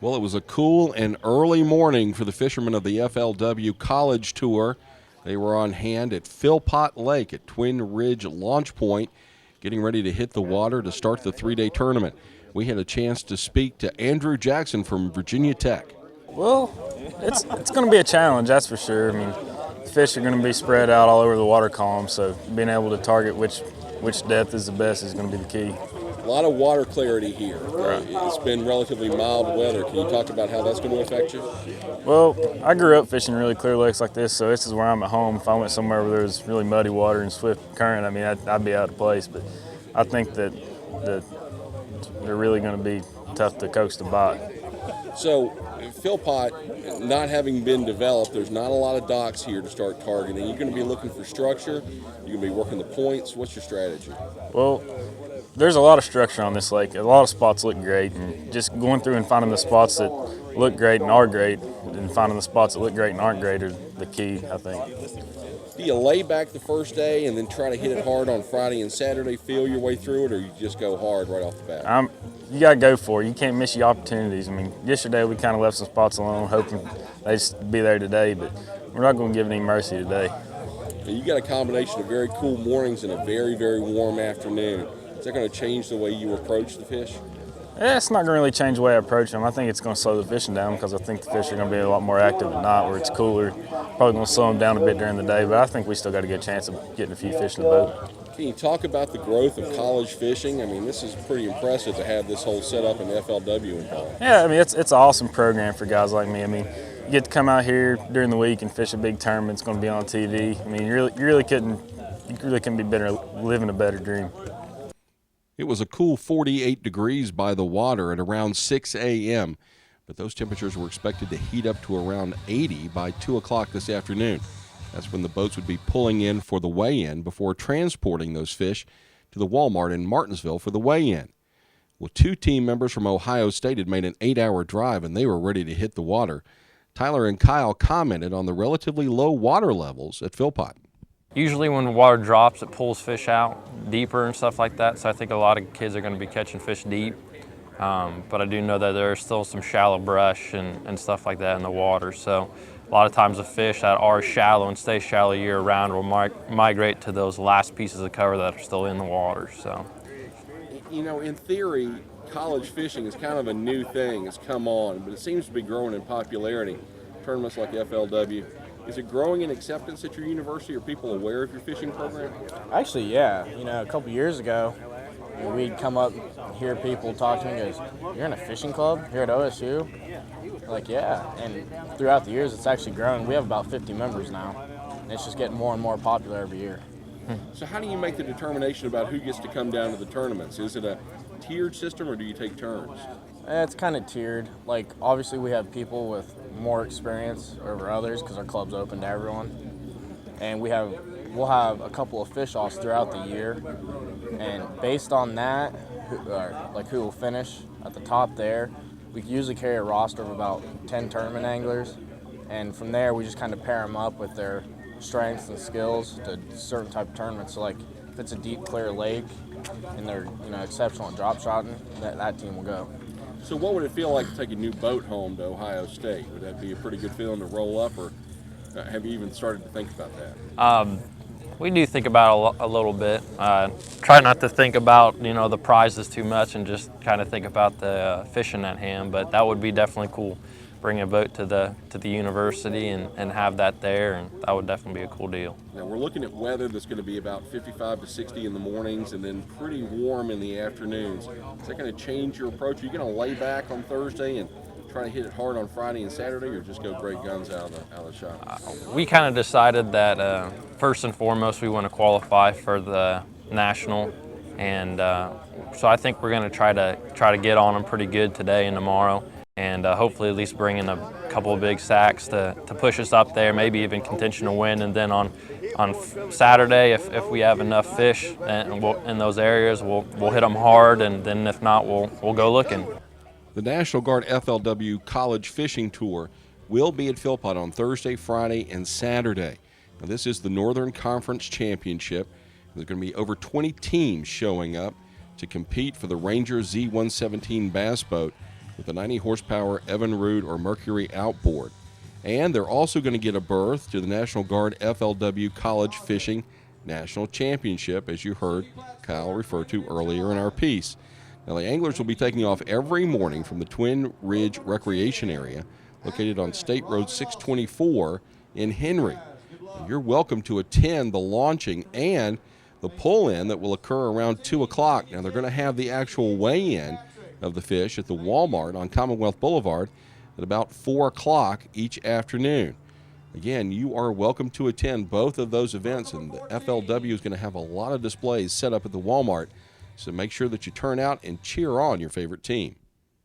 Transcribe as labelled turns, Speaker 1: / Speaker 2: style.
Speaker 1: Well, it was a cool and early morning for the fishermen of the FLW College Tour. They were on hand at Philpott Lake at Twin Ridge Launch Point, getting ready to hit the water to start the three-day tournament. We had a chance to speak to Andrew Jackson from Virginia Tech.
Speaker 2: Well, it's going to be a challenge, that's for sure. I mean, the fish are going to be spread out all over the water column, so being able to target which depth is the best is going to be the key.
Speaker 1: A lot of water clarity here. It's been relatively mild weather. Can you talk about how that's going to affect you?
Speaker 2: Well, I grew up fishing really clear lakes like this, so this is where I'm at home. If I went somewhere where there was really muddy water and swift current, I mean, I'd be out of place. But I think that they're really going to be tough to coax the bite.
Speaker 1: So, Philpott, not having been developed, there's not a lot of docks here to start targeting. You're going to be looking for structure. You're going to be working the points. What's your strategy?
Speaker 2: Well, there's a lot of structure on this lake. A lot of spots look great, and just going through and finding the spots that look great and are great, and finding the spots that look great and aren't great are the key, I think.
Speaker 1: Do you lay back the first day and then try to hit it hard on Friday and Saturday, feel your way through it, or you just go hard right off the bat?
Speaker 2: You got to go for it. You can't miss your opportunities. I mean, yesterday we kind of left some spots alone, hoping they'd be there today, but we're not going to give any mercy today.
Speaker 1: You got a combination of very cool mornings and a very, very warm afternoon. Is that going to change the way you approach the fish?
Speaker 2: Yeah, it's not going to really change the way I approach them. I think it's going to slow the fishing down because I think the fish are going to be a lot more active at night where it's cooler. Probably going to slow them down a bit during the day, but I think we still got a good chance of getting a few fish in the boat.
Speaker 1: Can you talk about the growth of college fishing? I mean, this is pretty impressive to have this whole setup in FLW involved.
Speaker 2: Yeah, I mean, it's an awesome program for guys like me. I mean, you get to come out here during the week and fish a big tournament. It's going to be on TV. I mean, you really couldn't be better living a better dream.
Speaker 1: It was a cool 48 degrees by the water at around 6 a.m., but those temperatures were expected to heat up to around 80 by 2 o'clock this afternoon. That's when the boats would be pulling in for the weigh-in before transporting those fish to the Walmart in Martinsville for the weigh-in. Well, two team members from Ohio State had made an 8-hour drive, and they were ready to hit the water. Tyler and Kyle commented on the relatively low water levels at Philpott.
Speaker 3: Usually when the water drops, it pulls fish out deeper and stuff like that, so I think a lot of kids are going to be catching fish deep. But I do know that there's still some shallow brush and stuff like that in the water, so a lot of times the fish that are shallow and stay shallow year-round will migrate to those last pieces of cover that are still in the water. So,
Speaker 1: you know, in theory, college fishing is kind of a new thing. It's come on, but it seems to be growing in popularity. Tournaments like FLW. Is it growing in acceptance at your university? Are people aware of your fishing program?
Speaker 4: Actually, yeah. You know, a couple years ago, we'd come up and hear people talk to me and goes, "You're in a fishing club here at OSU?" Like, yeah. And throughout the years, it's actually grown. We have about 50 members now. And it's just getting more and more popular every year.
Speaker 1: So how do you make the determination about who gets to come down to the tournaments? Is it a tiered system, or do you take turns?
Speaker 4: It's kind of tiered. Like, obviously, we have people with more experience over others because our club's open to everyone. And we'll have a couple of fish-offs throughout the year. And based on that, who will finish at the top there, we usually carry a roster of about 10 tournament anglers. And from there, we just kind of pair them up with their strengths and skills to certain type of tournaments. So, like, if it's a deep, clear lake and they're exceptional at drop shotting, that team will go.
Speaker 1: So what would it feel like to take a new boat home to Ohio State? Would that be a pretty good feeling to roll up, or have you even started to think about that?
Speaker 3: We do think about it a little bit. Try not to think about the prizes too much and just kind of think about the fishing at hand. But that would be definitely cool. Bring a boat to the university and have that there, and that would definitely be a cool deal.
Speaker 1: Now we're looking at weather that's going to be about 55 to 60 in the mornings and then pretty warm in the afternoons. Is that going to change your approach? Are you going to lay back on Thursday and try to hit it hard on Friday and Saturday, or just go great guns out of the shop?
Speaker 3: We kind of decided that first and foremost we want to qualify for the national, and so I think we're going to try to get on them pretty good today and tomorrow. And hopefully at least bring in a couple of big sacks to push us up there, maybe even contention to win. And then on Saturday, if we have enough fish in those areas, we'll hit them hard, and then if not, we'll go looking. The National Guard FLW College Fishing Tour will be at Philpott on Thursday, Friday, and Saturday. Now, this is the Northern Conference Championship. There's going to be over 20 teams showing up to compete for the Ranger Z117 bass boat.
Speaker 1: with a 90 horsepower Evinrude or Mercury outboard. And they're also going to get a berth to the National Guard FLW College Fishing National Championship, as you heard Kyle refer to earlier in our piece. Now, the anglers will be taking off every morning from the Twin Ridge Recreation Area, located on State Road 624 in Henry. You're welcome to attend the launching and the pull-in that will occur around 2 o'clock. Now, they're going to have the actual weigh-in of the fish at the Walmart on Commonwealth Boulevard at about 4 o'clock each afternoon. Again, you are welcome to attend both of those events, and the FLW is going to have a lot of displays set up at the Walmart, so make sure that you turn out and cheer on your favorite team.